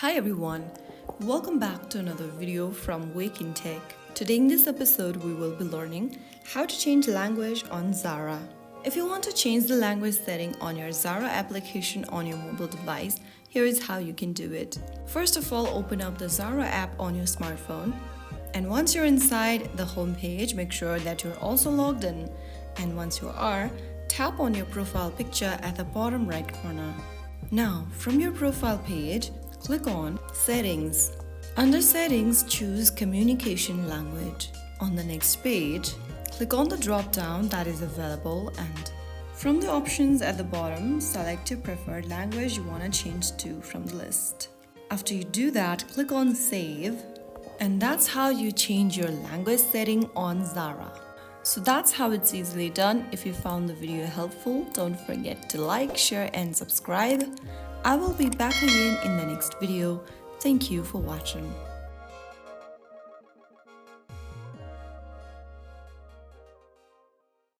Hi everyone, welcome back to another video from Wake&Tech. Today in this episode we will be learning how to change language on Zara. If you want to change the language setting on your Zara application on your mobile device, here is how you can do it. First of all, open up the Zara app on your smartphone, and once you're inside the home page, make sure that you're also logged in, and once you are, tap on your profile picture at the bottom right corner. Now, from your profile page, click on Settings. Under Settings, choose Communication Language. On the next page, click on the drop-down that is available, and from the options at the bottom, select your preferred language you want to change to from the list. After you do that, click on Save, and that's how you change your language setting on Zara. So that's how it's easily done. If you found the video helpful, don't forget to like, share, and subscribe. I will be back again in the next video. Thank you for watching.